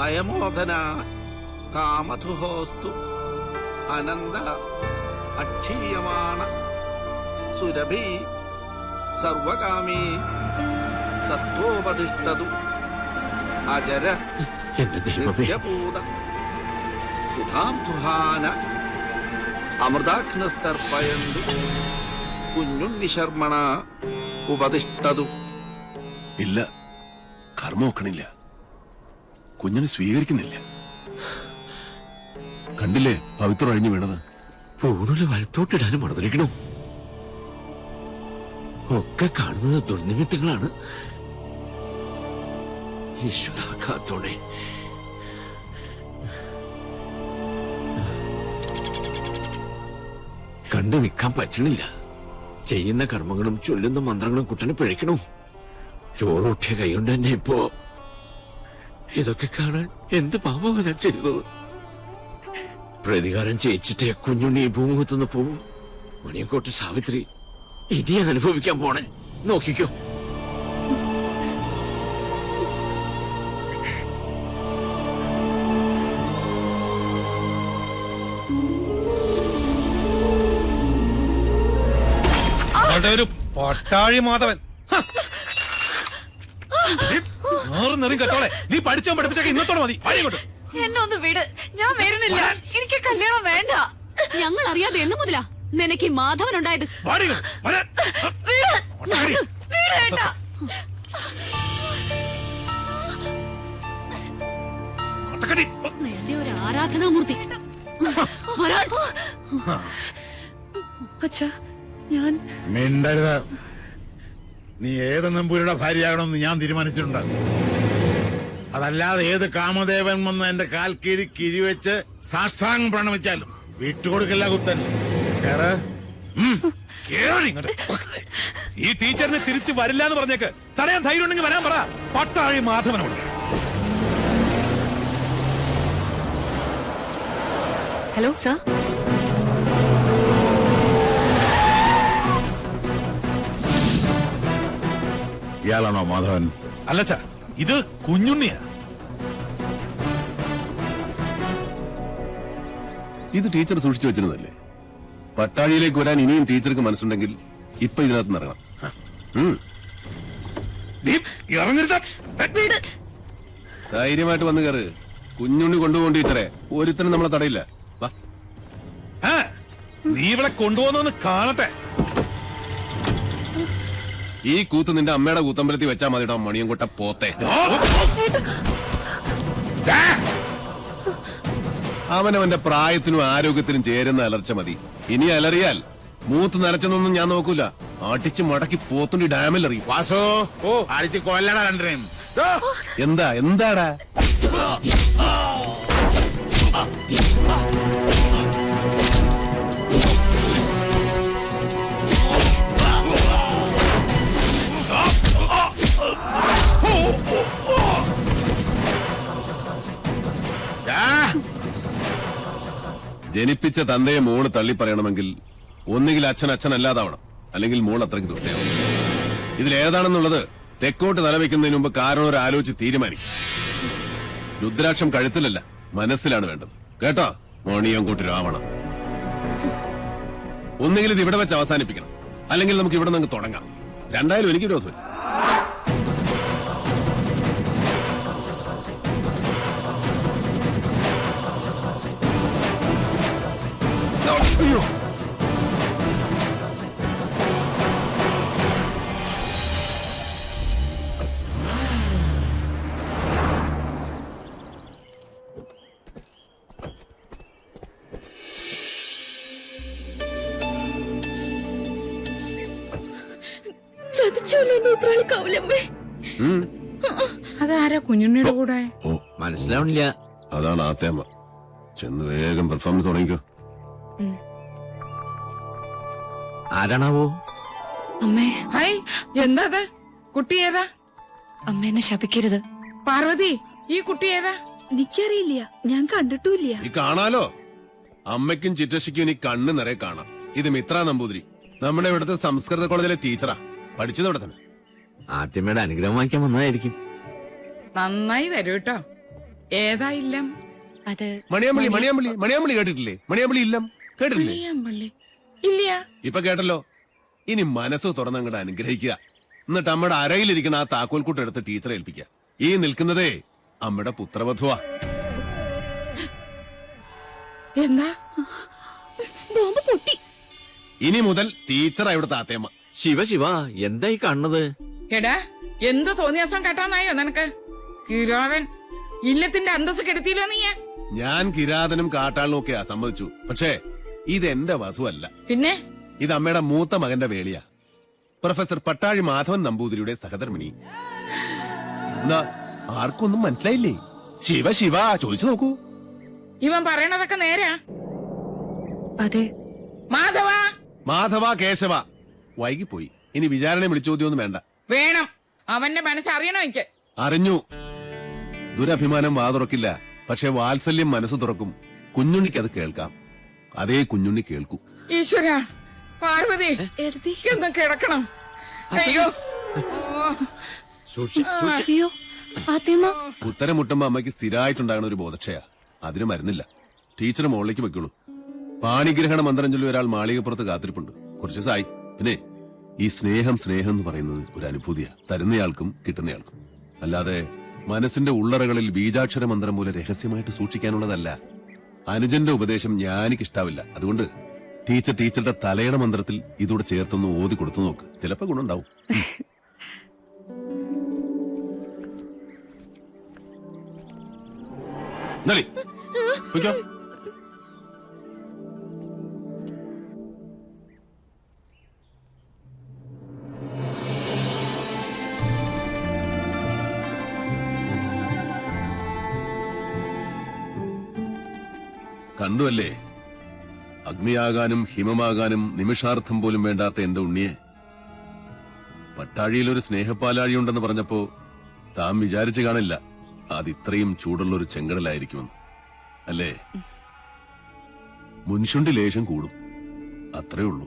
അയമോദന കാമധുഹോസ്തു അനന്ത അക്ഷീയമാണ സുരഭി സർവകാമീ സത്വോപതിഷ്ഠതു അജര നിത്യപൂത സുധാംധുഹാന അമൃതാഗ്നസ്തർപ്പയന്തു കുഞ്ഞുണ്ണി ശർമ്മണ ഉപതിഷ്ഠതു. ഇല്ല, കർമ്മ നോക്കണില്ല, കുഞ്ഞിനെ സ്വീകരിക്കുന്നില്ല. കണ്ടില്ലേ പവിത്രം അഴിഞ്ഞു വീണത്? പൂണില് വലത്തോട്ടിടാനും മറന്നിരിക്കണോ? ഒക്കെ കാണുന്നത് ദുർനിമിത്തങ്ങളാണ്. ഈശ്വര കാത്തോണേ. കണ്ടു നിൽക്കാൻ പറ്റണില്ല. ചെയ്യുന്ന കർമ്മങ്ങളും ചൊല്ലുന്ന മന്ത്രങ്ങളും കുട്ടനെ പിഴയ്ക്കണു. ചോറൂട്ടിയ കൈകൊണ്ട് തന്നെ ഇപ്പോ ഇതൊക്കെ കാണാൻ എന്ത് പാപമാണ് ഞാൻ ചെയ്തത്? പ്രതികാരം ചെയ്യിച്ചിട്ടേ കുഞ്ഞുണ്ണി ഭൂമുഖത്തുനിന്ന് പോവും. മണിയക്കോട്ട് സാവിത്രി ഇനി അനുഭവിക്കാൻ പോണേ. നോക്കിക്കോ. ഒരു പട്ടാഴി മാധവൻ കേട്ടോളെ. നീ പഠിച്ചോ പഠിപ്പിച്ചൊക്കെ ഇന്നത്തോടെ മതി. എന്നെ ഒന്ന് വിട്, ഞാൻ വരുന്നില്ല. എനിക്ക് കല്യാണം വേണ്ട. ഞങ്ങൾ അറിയാതെ എന്ന് മുതലാ നിനക്ക് ഈ മാധവൻ ഉണ്ടായത്? ഒരു ആരാധനാമൂർത്തി. അച്ഛാ, ഞാൻ മിണ്ടരുത്. നീ ഏത് നമ്പൂരിയുടെ ഭാര്യയാകണമെന്ന് ഞാൻ തീരുമാനിച്ചിട്ടുണ്ട്. അതല്ലാതെ ഏത് കാമദേവൻ വന്ന് എന്റെ കാൽ കീഴി കിഴിവെച്ച് സാഷ്ടാംഗം പ്രണമിച്ചാലും വിട്ടുകൊടുക്കില്ല കുത്തൻ. ഈ ടീച്ചറിനെ തിരിച്ചു വരില്ല എന്ന് പറഞ്ഞേക്ക്. തടയാൻ ധൈര്യം ഉണ്ടെങ്കിൽ വരാൻ പറ പട്ടാഴി മാധവനോട്. Hello sir. ഇയാളാണോ മാധവൻ? അല്ലച്ചാ, ഇത് കുഞ്ഞുണ്ണിയാ. ഇത് ടീച്ചർ സൂക്ഷിച്ചു വെച്ചിരുന്നല്ലേ? പട്ടാഴിയിലേക്ക് വരാൻ ഇനിയും ടീച്ചർക്ക് മനസ്സുണ്ടെങ്കിൽ ഇപ്പൊ ഇതിനകത്ത് നിറങ്ങണം. ധൈര്യമായിട്ട് വന്ന് കയറ്. കുഞ്ഞുണ്ണി കൊണ്ടുപോകും ടീച്ചറെ. ഒരുത്തനും നമ്മളെ തടയില്ല. നീ ഇവിടെ കൊണ്ടുപോകുന്ന കാണട്ടെ. ഈ കൂത്ത് നിന്റെ അമ്മയുടെ കൂത്തമ്പലത്തിൽ വെച്ചാൽ മതിടാ മണിയൻകൊട്ട പോത്തെ. അവനവന്റെ പ്രായത്തിനും ആരോഗ്യത്തിനും ചേരുന്ന അലർച്ച മതി. ഇനി അലറിയാൽ മൂത്ത് നരച്ചെന്നൊന്നും ഞാൻ നോക്കൂല. അടിച്ച് മടക്കി പോത്തുണ്ടി ഡാമിൽ എറിയും. വാസോ, അടിച്ച് കൊല്ലടാ രണ്ടരയും. എന്താടാ? ജനിപ്പിച്ച തന്തയെ മോള് തള്ളി പറയണമെങ്കിൽ ഒന്നുകിൽ അച്ഛൻ അച്ഛനല്ലാതാവണം, അല്ലെങ്കിൽ മോൾ അത്രയ്ക്ക് ദുഷ്ടയാവും. ഇതിലേതാണെന്നുള്ളത് തെക്കോട്ട് തലവെക്കുന്നതിന് മുമ്പ് കാരണം ഒരു ആലോചിച്ച് തീരുമാനിക്കും. രുദ്രാക്ഷം കഴുത്തിലല്ല, മനസ്സിലാണ് വേണ്ടത്. കേട്ടോ മോണിയൻകൂട്ട് രാവണം. ഒന്നുകിൽ ഇത് ഇവിടെ വെച്ച് അവസാനിപ്പിക്കണം, അല്ലെങ്കിൽ നമുക്ക് ഇവിടെ നിന്ന് തുടങ്ങാം. രണ്ടായാലും എനിക്ക് വിരോധമില്ല. അയ്യോ, അതാരാ കുഞ്ഞുണ്ണിയുടെ കൂടെ? മനസ്സിലാവണില്ല. അതാണ് ആത്തേമ്മ. ചെന്ന് വേഗം പെർഫോമൻസ് തുടങ്ങിക്കോ. ആരാണാവോ? അമ്മേ. ഹായ്, എന്താ കുട്ടി? ഏതാ? അമ്മ എന്നെ ശപിക്കരുത്. പാർവതി, ഈ കുട്ടി ഏതാ? എനിക്കറിയില്ല, ഞാൻ കണ്ടിട്ടില്ല. ഈ കാണാലോ, അമ്മയ്ക്കും ചിറ്റശിക്കും ഇനി കണ്ണ് നിറയെ കാണാം. ഇത് മിത്ര നമ്പൂതിരി, നമ്മുടെ ഇവിടുത്തെ സംസ്കൃത കോളേജിലെ ടീച്ചറാ. പഠിച്ചത് ഇവിടെ തന്നെ. ആദ്യമേടെ അനുഗ്രഹം വാങ്ങിക്കാൻ വന്നതായിരിക്കും. നന്നായി വരൂ കേട്ടോ. ഏതാ ഇല്ലം? അത് മണിയാമ്പള്ളി മണിയാമ്പള്ളി മണിയാമ്പള്ളി കേട്ടിട്ടില്ലേ? മണിയാമ്പള്ളി ഇല്ലം കേട്ടിട്ടില്ലേ? മണിയാമ്പള്ളി ഇല്ല. ഇപ്പൊ കേട്ടല്ലോ. ഇനി മനസ്സ് തുറന്നങ്ങോട്ട് അനുഗ്രഹിക്കുക. എന്നിട്ട് അമ്മയുടെ അരയിലിരിക്കുന്ന ആ താക്കോൽക്കൂട്ട് എടുത്ത് ടീച്ചറെ ഏൽപ്പിക്കുക. ഈ നിൽക്കുന്നതേ അമ്മയുടെ പുത്രവധുവാ. എന്താ? ബോംബ് പൊട്ടി. ഇനി മുതൽ ടീച്ചറാ ഇവിടെ താത്തേമ്മ. ശിവ ശിവ, എന്തായി കാണുന്നത്? എടാ, എന്ത് തോന്നിയാസം കേട്ടാന്നായോ നിനക്ക്? കിരാതൻ ഇല്ലത്തിന്റെ അന്തസ് കെടുത്തിയില്ലോ നീ. ഞാൻ കിരാതനും കാട്ടാളിനും ഒക്കെയാ സമ്മതിച്ചു. പക്ഷേ ഇതെന്റെ വധുവല്ല. പിന്നെ ഇത് അമ്മയുടെ മൂത്ത മകന്റെ വേളിയാ. പ്രൊഫസർ പട്ടാഴി മാധവൻ നമ്പൂതിരിയുടെ സഹധർമ്മിണി. എന്താ ആർക്കൊന്നും മനസ്സിലായില്ലേ? ശിവ ശിവ ചോദിച്ചു നോക്കൂ. ഇവൻ പറയണതൊക്കെ നേരാ? അതെ. മാധവ മാധവ കേശവ. വൈകിപ്പോയി. ഇനി വിചാരണ വിളിച്ചോദ്യമൊന്നും വേണ്ട. വേണം. അവന്റെ മനസ്സറിയണോ എനിക്ക്? അറിഞ്ഞു. ദുരഭിമാനം വാ തുറക്കില്ല. പക്ഷെ വാത്സല്യം മനസ്സ് തുറക്കും. കുഞ്ഞുണ്ണിക്ക് അത് കേൾക്കാം. അതേ കുഞ്ഞുണ്ണി കേൾക്കൂ. ഈശ്വര, പാർവതി ഒന്ന് കിടക്കണം. അയ്യോ അയ്യോ ആദ്യമ ഉത്തരം മുട്ടുമ്പോ അമ്മയ്ക്ക് സ്ഥിരമായിട്ടുണ്ടാകുന്ന ഒരു ബോധക്ഷയാ. അതിന് മരുന്നില്ല. ടീച്ചർ മുകളിലേക്ക് വെക്കുള്ളൂ. പാണിഗ്രഹണ മന്ത്രം ചൊല്ലി ഒരാൾ മാളികപ്പുറത്ത് കാത്തിരിപ്പുണ്ട്. കുറച്ച് ദിവസമായി. പിന്നെ ഈ സ്നേഹം സ്നേഹം എന്ന് പറയുന്നത് ഒരു അനുഭൂതിയാ. തരുന്നയാൾക്കും കിട്ടുന്നയാൾക്കും. അല്ലാതെ മനസ്സിന്റെ ഉള്ളറകളിൽ ബീജാക്ഷര മന്ത്രം പോലെ രഹസ്യമായിട്ട് സൂക്ഷിക്കാനുള്ളതല്ല. അനുജന്റെ ഉപദേശം ഞാനിക്കിഷ്ടാവില്ല. അതുകൊണ്ട് ടീച്ചറുടെ തലയണ മന്ത്രത്തിൽ ഇതോടെ ചേർത്തൊന്ന് ഓതി കൊടുത്തു നോക്ക്. ചിലപ്പോ ഗുണുണ്ടാവും. കണ്ടുവല്ലേ, അഗ്നിയാകാനും ഹിമമാകാനും നിമിഷാർത്ഥം പോലും വേണ്ടാത്ത എന്റെ ഉണ്ണിയെ. പട്ടാഴിയിലൊരു സ്നേഹപ്പാലാഴിയുണ്ടെന്ന് പറഞ്ഞപ്പോ താൻ വിചാരിച്ചു കാണില്ല അതിത്രയും ചൂടുള്ളൊരു ചെങ്കടലായിരിക്കുമെന്ന്. അല്ലേ? മുൻഷുണ്ടി ലേശം കൂടും, അത്രേ ഉള്ളൂ.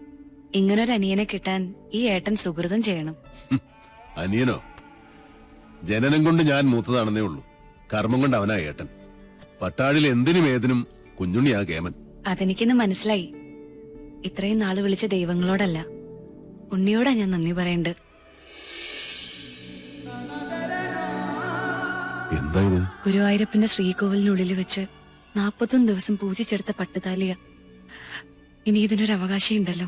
ഇങ്ങനൊരു അനിയനെ കിട്ടാൻ ഈ ഏട്ടൻ സുഹൃതം ചെയ്യണം. അനിയനോ? ജനനം കൊണ്ട് ഞാൻ മൂത്തതാണെന്നേ ഉള്ളൂ. കർമ്മം കൊണ്ട് അവനാ ഏട്ടൻ. പട്ടാഴിൽ എന്തിനും ഏതിനും കുഞ്ഞുണ്ണിയാ കേമൻ. അതെനിക്കിന്ന് മനസ്സിലായി. ഇത്രയും നാള് വിളിച്ച ദൈവങ്ങളോടല്ല, ഉണ്ണിയോടാ ഞാൻ നന്ദി പറയണ്ട്. എന്താ ഇത്? ഗുരുവായൂരപ്പന്റെ ശ്രീകോവിലിനുള്ളിൽ വെച്ച് 41 ദിവസം പൂജിച്ചെടുത്ത പട്ടുതാലിയ. ഇനി ഇതിനൊരു അവകാശം ഉണ്ടല്ലോ.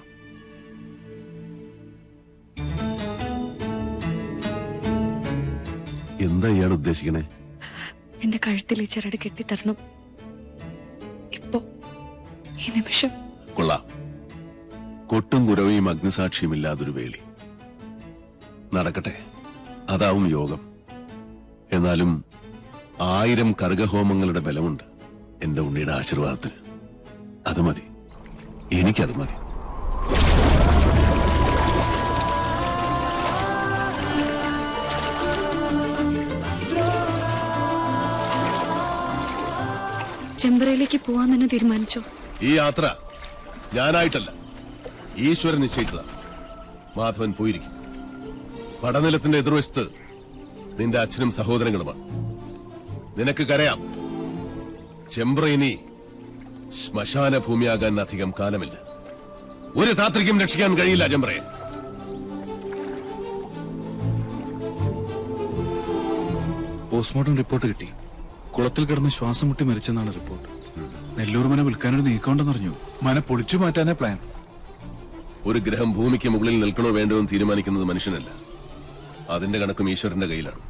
എന്താ ഇയാൾ ഉദ്ദേശിക്കണേ? എന്റെ കഴുത്തിൽ ഈ ചരട് കെട്ടിത്തരണം. ഇപ്പോ ഈ നിമിഷം. കൊള്ളാം. കൊട്ടും കുരവയും അഗ്നിസാക്ഷിയുമില്ലാതൊരു വേളി. നടക്കട്ടെ, അതാവും യോഗം. എന്നാലും 1000 കർഗഹോമങ്ങളുടെ ബലമുണ്ട് എന്റെ ഉണ്ണിയുടെ ആശീർവാദത്തിന്. അത് മതി, എനിക്കത് മതി. ചെമ്പറയിലേക്ക് പോവാൻ തന്നെ തീരുമാനിച്ചോ? ഈ യാത്ര ഞാനായിട്ടല്ല, ഈശ്വരൻ നിശ്ചയിച്ചതാണ്. മാധവൻ പോയിരിക്കും. പടനിലത്തിന്റെ എതിർവശത്ത് നിന്റെ അച്ഛനും സഹോദരങ്ങളുമാണ്. നിനക്ക് കരയാം. ചെമ്പ്ര ഇനി ശ്മശാന ഭൂമിയാകാൻ അധികം കാലമില്ല. ഒരു താത്രിക്കും രക്ഷിക്കാൻ കഴിയില്ല ചെമ്പ്രയെ. പോസ്റ്റ്മോർട്ടം റിപ്പോർട്ട് കിട്ടി. കുളത്തിൽ കിടന്ന് ശ്വാസം മുട്ടി മരിച്ചെന്നാണ് റിപ്പോർട്ട്. നെല്ലൂർ മന വിൽക്കാനൊരു നീക്കമുണ്ടെന്നറിഞ്ഞു. മന പൊളിച്ചു മാറ്റാനേ പ്ലാൻ. ഒരു ഗ്രഹം ഭൂമിക്ക് മുകളിൽ നിൽക്കണോ വേണ്ടോ എന്ന് തീരുമാനിക്കുന്നത് മനുഷ്യനല്ല. അതിന്റെ കണക്കും ഈശ്വരന്റെ കയ്യിലാണ്.